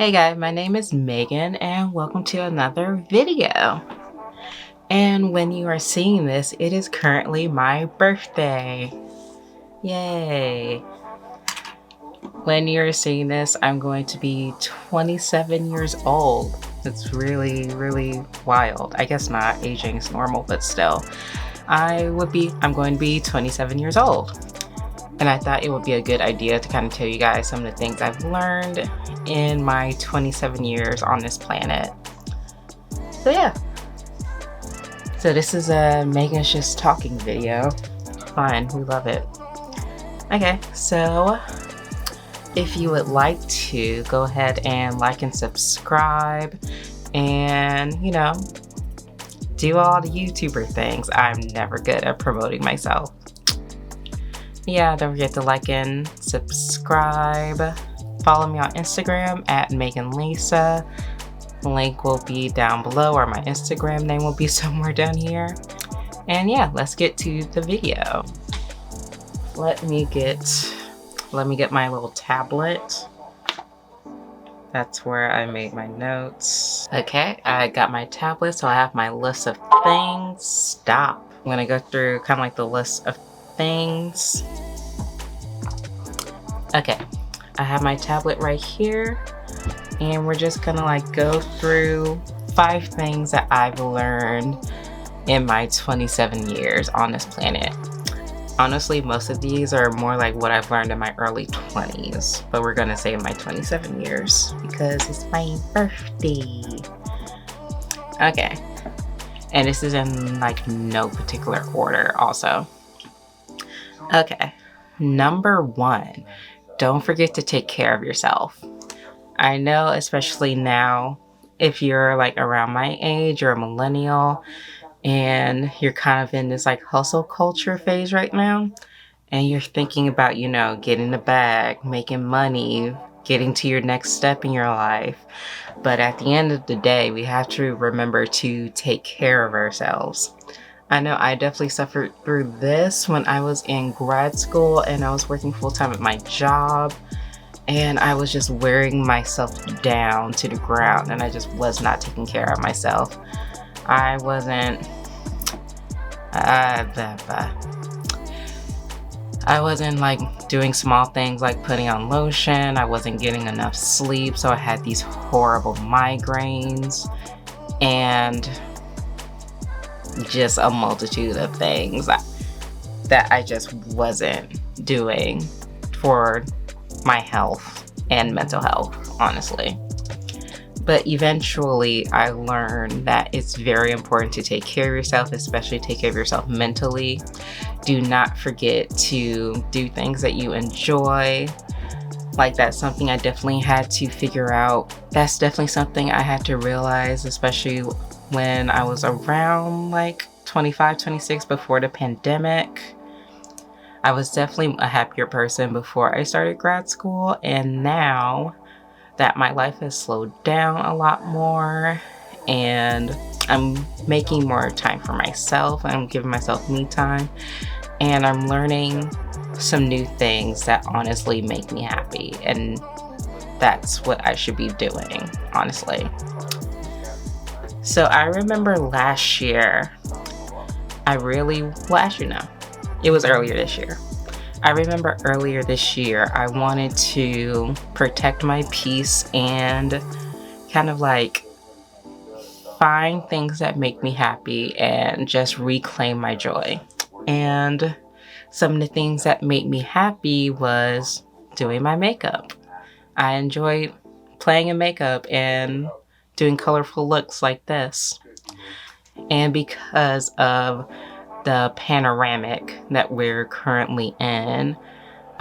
Hey guys, my name is Megan and welcome to another video. And when you are seeing this, it is currently my birthday. Yay! When you're seeing this, I'm going to be 27 years old. It's really wild. I guess not, aging is normal, but still. I'm going to be 27 years old. And I thought it would be a good idea to kind of tell you guys some of the things I've learned in my 27 years on this planet. So yeah. So this is a Megan's Just Talking video. Fun, we love it. Okay, so if you would like to, go ahead and like and subscribe and, do all the YouTuber things. I'm never good at promoting myself. Yeah, don't forget to like and subscribe. Follow me on Instagram at Megan Lisa. The link will be down below, or my Instagram name will be somewhere down here. And yeah, let's get to the video. Let me get my little tablet. That's where I made my notes. Okay, I got my tablet, so I have my list of things. Stop. I'm gonna go through kind of like the list of things. Okay, I have my tablet right here, and we're just gonna go through 5 things that I've learned in my 27 years on this planet. Honestly, most of these are more like what I've learned in my early 20s, but we're gonna say my 27 years because it's my birthday. Okay, and this is in no particular order also. Okay, number 1, don't forget to take care of yourself. I know, especially now, if you're around my age, you're a millennial, and you're kind of in this hustle culture phase right now, and you're thinking about, getting the bag, making money, getting to your next step in your life. But at the end of the day, we have to remember to take care of ourselves. I know I definitely suffered through this when I was in grad school and I was working full-time at my job, and I was just wearing myself down to the ground, and I just was not taking care of myself. I wasn't doing small things like putting on lotion. I wasn't getting enough sleep, so I had these horrible migraines and just a multitude of things that I just wasn't doing for my health and mental health, honestly. But eventually I learned that it's very important to take care of yourself, especially take care of yourself mentally. Do not forget to do things that you enjoy. That's something I definitely had to figure out. That's definitely something I had to realize, especially when I was around 25, 26 before the pandemic. I was definitely a happier person before I started grad school, and now that my life has slowed down a lot more and I'm making more time for myself, I'm giving myself me time, and I'm learning some new things that honestly make me happy, and that's what I should be doing, honestly. So I remember last year, it was earlier this year. I remember earlier this year, I wanted to protect my peace and kind of find things that make me happy and just reclaim my joy. And some of the things that made me happy was doing my makeup. I enjoyed playing in makeup and doing colorful looks like this. And because of the panoramic that we're currently in,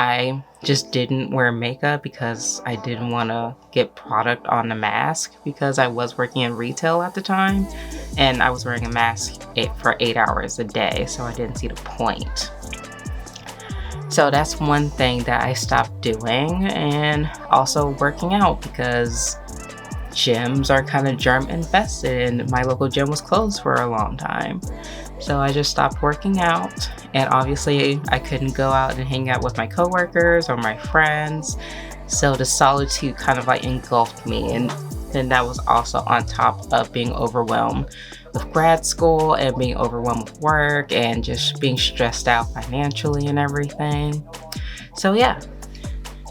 I just didn't wear makeup because I didn't want to get product on the mask, because I was working in retail at the time and I was wearing a mask for 8 hours a day, so I didn't see the point. So that's one thing that I stopped doing, and also working out because gyms are kind of germ infested and my local gym was closed for a long time. So I just stopped working out, and obviously I couldn't go out and hang out with my coworkers or my friends So the solitude kind of like engulfed me, and then that was also on top of being overwhelmed with grad school and being overwhelmed with work and just being stressed out financially and everything. So yeah,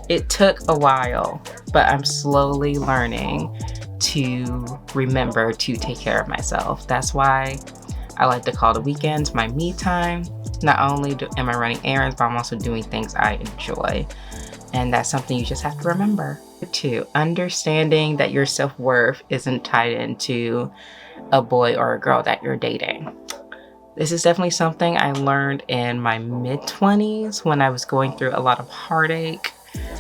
it took a while, but I'm slowly learning to remember to take care of myself. That's why I like to call the weekends my me time. Not only am I running errands, but I'm also doing things I enjoy. And that's something you just have to remember too. Understanding that your self-worth isn't tied into a boy or a girl that you're dating. This is definitely something I learned in my mid-20s when I was going through a lot of heartache,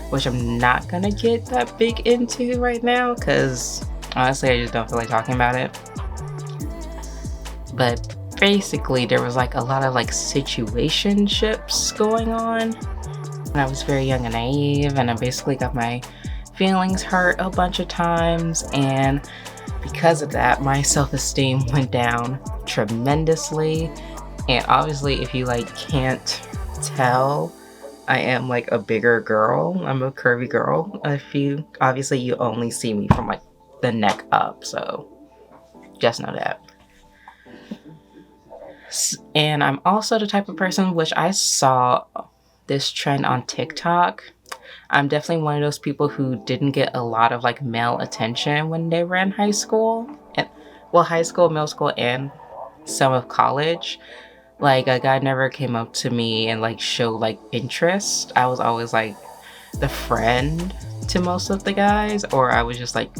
which I'm not gonna get that big into right now because honestly, I just don't feel like talking about it. But basically, there was like a lot of like situationships going on when I was very young and naive, and I basically got my feelings hurt a bunch of times, and because of that, my self-esteem went down tremendously. And obviously, if you like can't tell, I am like a bigger girl. I'm a curvy girl. If you obviously you only see me from like the neck up, so just know that. And I'm also the type of person which I saw this trend on TikTok. I'm definitely one of those people who didn't get a lot of like male attention when they were in high school. And well, high school, middle school, and some of college. Like a guy never came up to me and like showed like interest. I was always like the friend to most of the guys, or I was just like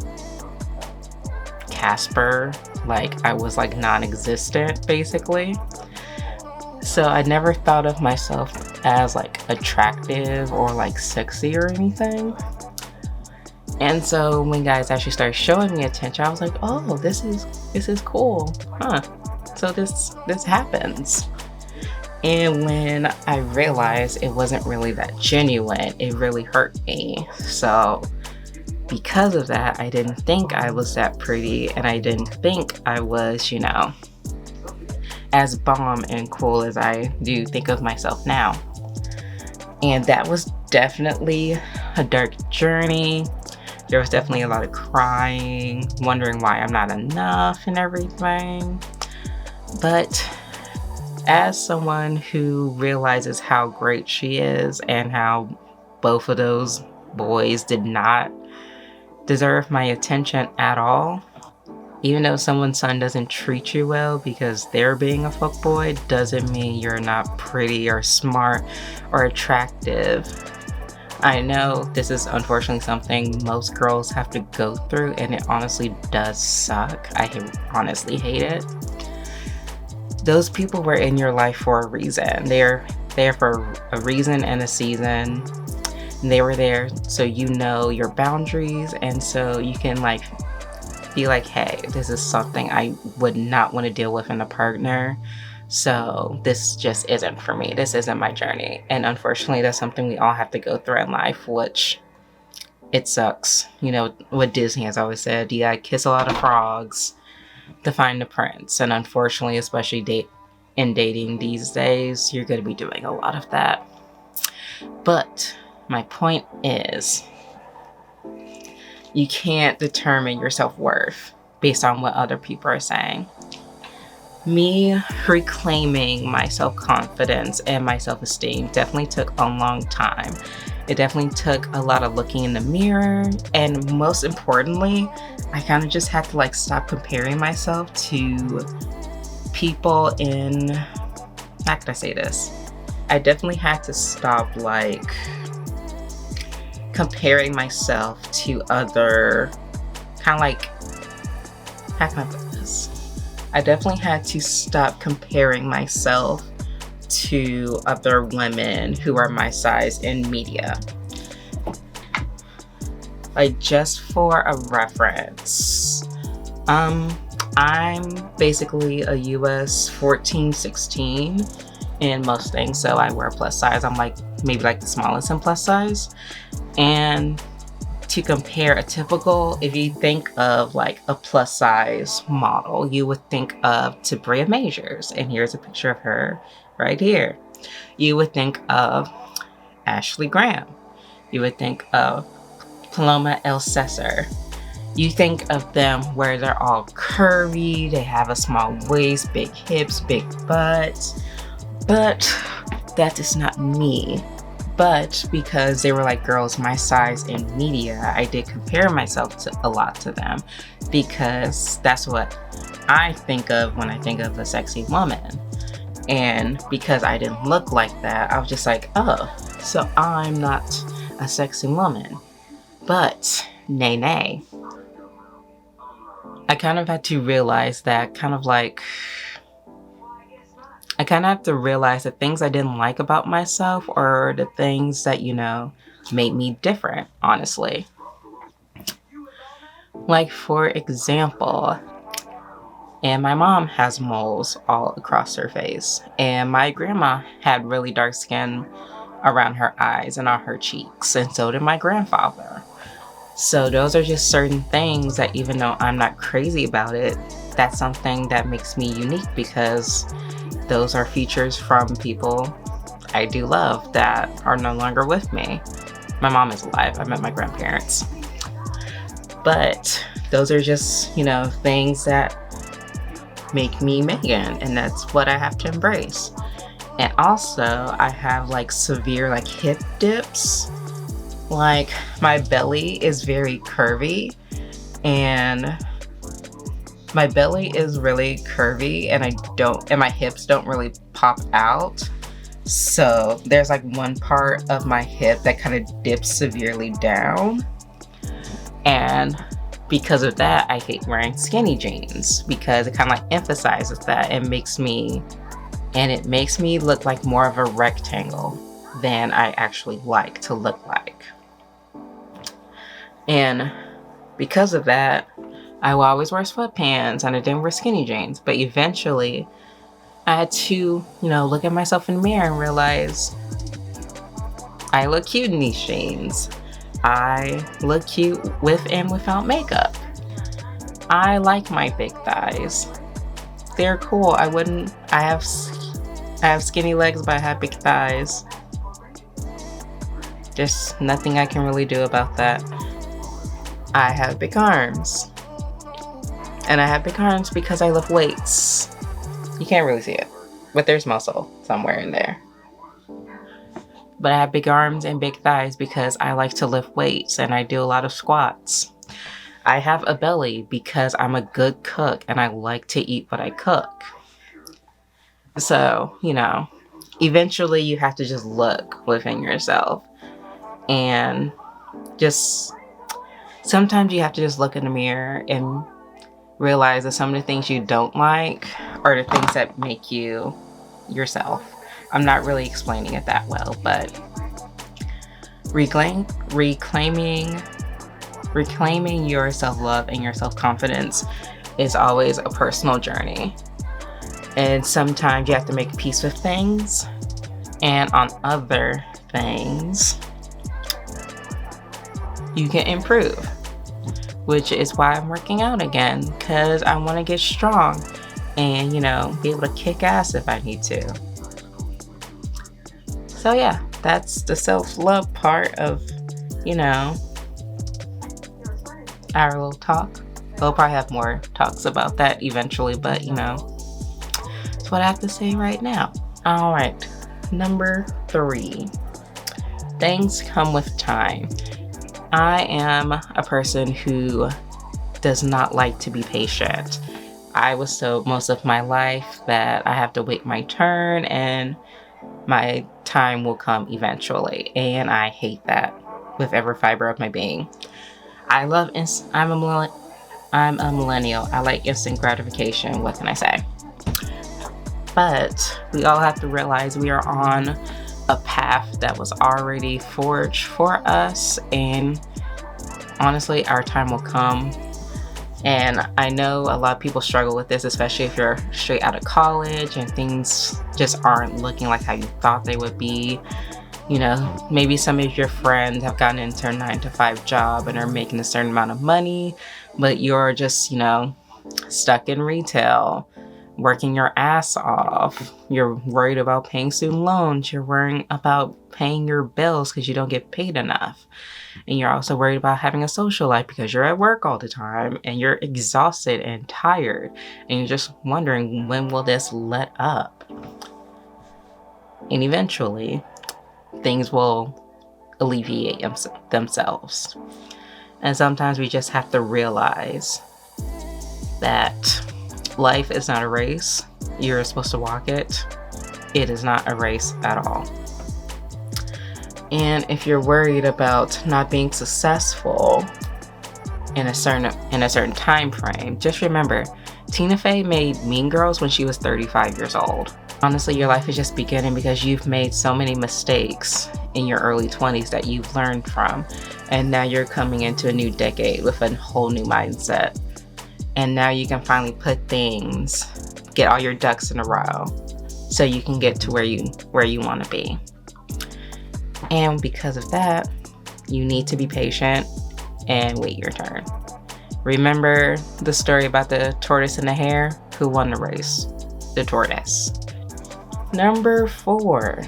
Casper, like I was like non-existent basically. So I never thought of myself as like attractive or like sexy or anything. And so when guys actually started showing me attention, I was like, oh, this is cool, huh? So this happens. And when I realized it wasn't really that genuine, it really hurt me. So because of that, I didn't think I was that pretty, and I didn't think I was, as bomb and cool as I do think of myself now. And that was definitely a dark journey. There was definitely a lot of crying, wondering why I'm not enough and everything. But as someone who realizes how great she is and how both of those boys did not deserve my attention at all, even though someone's son doesn't treat you well because they're being a fuckboy, doesn't mean you're not pretty or smart or attractive. I know this is unfortunately something most girls have to go through, and it honestly does suck. I honestly hate it. Those people were in your life for a reason. They're there for a reason and a season. They were there so you know your boundaries, and so you can like be like, hey, this is something I would not want to deal with in a partner. So this just isn't for me. This isn't my journey. And unfortunately, that's something we all have to go through in life, which it sucks. You know what Disney has always said, you gotta kiss a lot of frogs to find the prince. And unfortunately, especially in dating these days, you're going to be doing a lot of that. But my point is, you can't determine your self-worth based on what other people are saying. Me reclaiming my self-confidence and my self-esteem definitely took a long time. It definitely took a lot of looking in the mirror, and most importantly, I kind of just had to like stop comparing myself to people in, how can I say this? I definitely had to stop like comparing myself to other, kind of like, how can I put this? I definitely had to stop comparing myself to other women who are my size in media. Like, just for a reference, I'm basically a US 14, 16 in most things, so I wear plus size. I'm like maybe like the smallest in plus size. And to compare a typical, if you think of like a plus size model, you would think of Tabria Majors, and here's a picture of her right here. You would think of Ashley Graham. You would think of Paloma El Cesar. You think of them where they're all curvy, they have a small waist, big hips, big butts, but that is not me. But because they were like girls my size in media, I did compare myself a lot to them, because that's what I think of when I think of a sexy woman. And because I didn't look like that, I was just like, oh, so I'm not a sexy woman. But nay. I kind of had to realize that I kind of have to realize the things I didn't like about myself or the things that, made me different, honestly. Like, for example, and my mom has moles all across her face, and my grandma had really dark skin around her eyes and on her cheeks, and so did my grandfather. So those are just certain things that, even though I'm not crazy about it, that's something that makes me unique, because those are features from people I do love that are no longer with me. My mom is alive. I met my grandparents. But those are just, things that make me Megan, and that's what I have to embrace. And also, I have severe hip dips. Like, my belly is very curvy, and my belly is really curvy, and my hips don't really pop out. So there's one part of my hip that kind of dips severely down. And because of that, I hate wearing skinny jeans, because it kind of emphasizes that and makes me look like more of a rectangle than I actually like to look like. And because of that, I will always wear sweatpants and I didn't wear skinny jeans. But eventually, I had to, look at myself in the mirror and realize I look cute in these jeans. I look cute with and without makeup. I like my big thighs. They're cool. I have skinny legs, but I have big thighs. There's nothing I can really do about that. I have big arms. And I have big arms because I lift weights. You can't really see it, but there's muscle somewhere in there. But I have big arms and big thighs because I like to lift weights and I do a lot of squats. I have a belly because I'm a good cook and I like to eat what I cook. So, eventually you have to just look within yourself, and just sometimes you have to just look in the mirror and realize that some of the things you don't like are the things that make you yourself. I'm not really explaining it that well, but reclaiming your self-love and your self-confidence is always a personal journey. And sometimes you have to make peace with things, and on other things, you can improve. Which is why I'm working out again, because I want to get strong and, be able to kick ass if I need to. So yeah, that's the self-love part of, our little talk. We'll probably have more talks about that eventually, but, that's what I have to say right now. All right, number 3. Things come with time. I am a person who does not like to be patient. I was told most of my life that I have to wait my turn and my time will come eventually. And I hate that with every fiber of my being. I'm a millennial. I like instant gratification. What can I say? But we all have to realize we are on a path that was already forged for us, and honestly, our time will come. And I know a lot of people struggle with this, especially if you're straight out of college and things just aren't looking like how you thought they would be. Maybe some of your friends have gotten into a 9-to-5 job and are making a certain amount of money, but you're just, stuck in retail, working your ass off. You're worried about paying student loans. You're worrying about paying your bills because you don't get paid enough. And you're also worried about having a social life because you're at work all the time and you're exhausted and tired. And you're just wondering, when will this let up? And eventually, things will alleviate themselves. And sometimes we just have to realize that life is not a race. You're supposed to walk it. It is not a race at all. And if you're worried about not being successful in a certain time frame, just remember, Tina Fey made Mean Girls when she was 35 years old. Honestly, your life is just beginning because you've made so many mistakes in your early 20s that you've learned from. And now you're coming into a new decade with a whole new mindset. And now you can finally get all your ducks in a row so you can get to where you want to be. And because of that, you need to be patient and wait your turn. Remember the story about the tortoise and the hare? Who won the race? The tortoise. Number 4,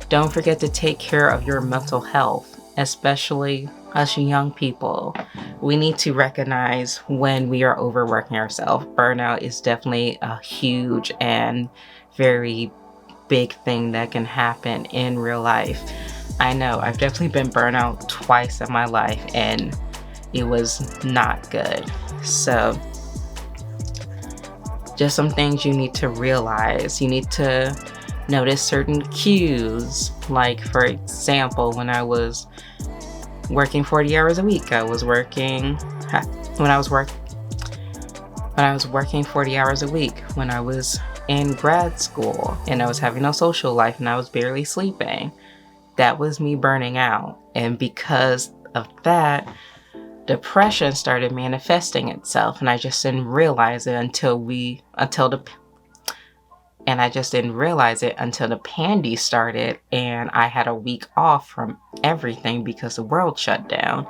don't forget to take care of your mental health, especially us young people. We need to recognize when we are overworking ourselves. Burnout is definitely a huge and very big thing that can happen in real life. I know I've definitely been burnt out twice in my life and it was not good. So just some things you need to realize. You need to notice certain cues. Like, for example, when I was working 40 hours a week, when I was working 40 hours a week, when I was in grad school and I was having no social life and I was barely sleeping, that was me burning out. And because of that, depression started manifesting itself, and I just didn't realize it until the pandy started, and I had a week off from everything because the world shut down,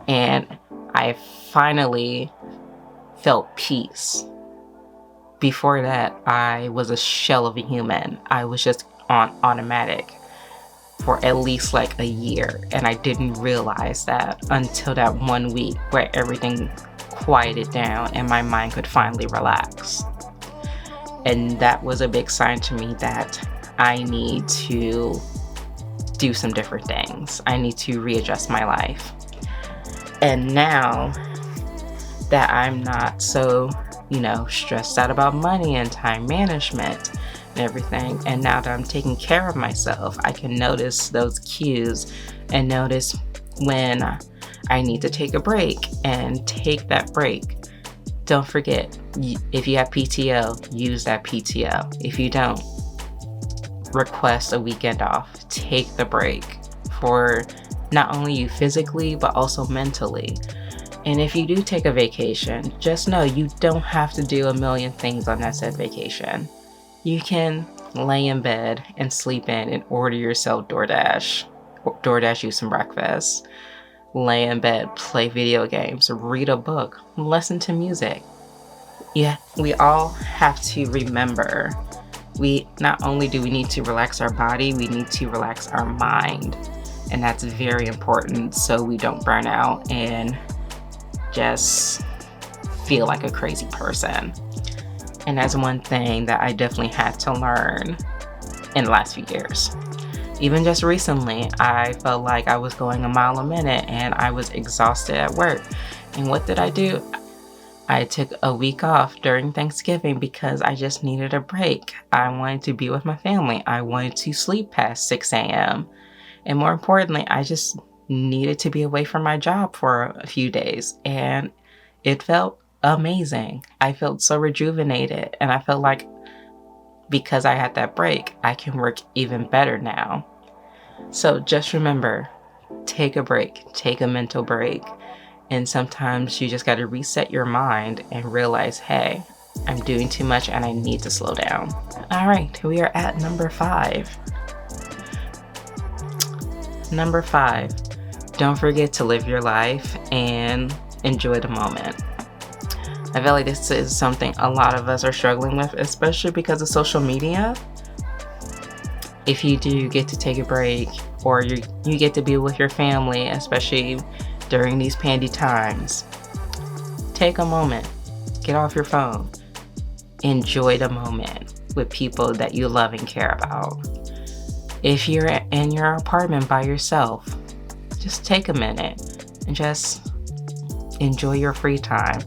and I finally felt peace. Before that, I was a shell of a human. I was just on automatic for at least like a year, and I didn't realize that until that 1 week where everything quieted down and my mind could finally relax. And that was a big sign to me that I need to do some different things. I need to readjust my life. And now that I'm not so, stressed out about money and time management and everything, and now that I'm taking care of myself, I can notice those cues and notice when I need to take a break and take that break. Don't forget, if you have PTO, use that PTO. If you don't, request a weekend off. Take the break for not only you physically, but also mentally. And if you do take a vacation, just know you don't have to do a million things on that said vacation. You can lay in bed and sleep in and order yourself DoorDash you some breakfast. Lay in bed, play video games, read a book, listen to music. Yeah, we all have to remember, not only do we need to relax our body, we need to relax our mind. And that's very important so we don't burn out and just feel like a crazy person. And that's one thing that I definitely had to learn in the last few years. Even just recently, I felt like I was going a mile a minute and I was exhausted at work. And what did I do? I took a week off during Thanksgiving because I just needed a break. I wanted to be with my family. I wanted to sleep past 6 a.m. And more importantly, I just needed to be away from my job for a few days. And it felt amazing. I felt so rejuvenated. And I felt like because I had that break, I can work even better now. So just remember, take a break, take a mental break. And sometimes you just got to reset your mind and realize, hey, I'm doing too much and I need to slow down. All right, we are at number 5. Number 5, don't forget to live your life and enjoy the moment. I feel like this is something a lot of us are struggling with, especially because of social media. If you do get to take a break, or you get to be with your family, especially during these pandy times, take a moment, get off your phone, enjoy the moment with people that you love and care about. If you're in your apartment by yourself, just take a minute and just enjoy your free time.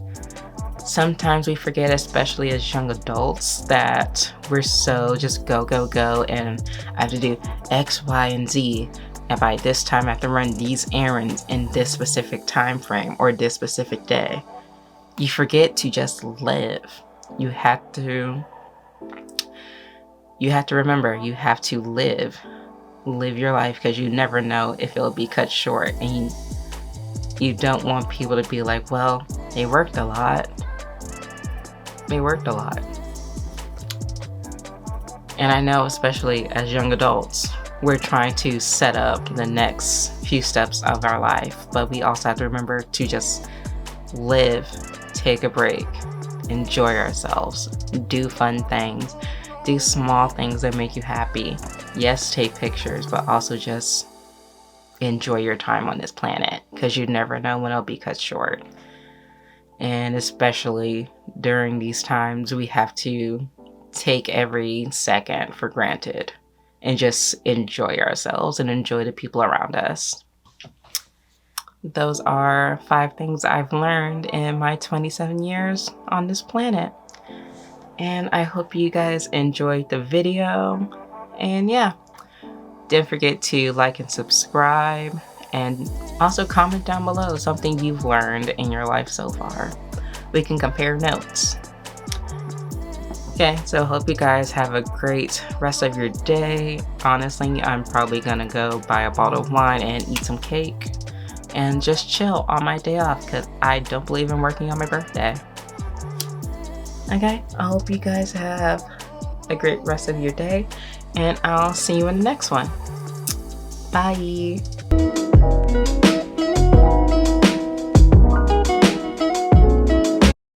Sometimes we forget, especially as young adults, that we're so just go, go, go, and I have to do X, Y, and Z. And by this time, I have to run these errands in this specific time frame or this specific day. You forget to just live. You have to remember, you have to live your life, because you never know if it'll be cut short, and you don't want people to be like, well, they worked a lot. And I know, especially as young adults, we're trying to set up the next few steps of our life, but we also have to remember to just live, take a break, enjoy ourselves, do fun things, do small things that make you happy. Yes, take pictures, but also just enjoy your time on this planet, because you never know when it'll be cut short. And especially during these times, we have to take every second for granted and just enjoy ourselves and enjoy the people around us. Those are 5 things I've learned in my 27 years on this planet. And I hope you guys enjoyed the video. And yeah, don't forget to like and subscribe, and also comment down below something you've learned in your life so far. We can compare notes. Okay, so hope you guys have a great rest of your day. Honestly, I'm probably gonna go buy a bottle of wine and eat some cake and just chill on my day off, because I don't believe in working on my birthday. Okay, I hope you guys have a great rest of your day, and I'll see you in the next one. Bye.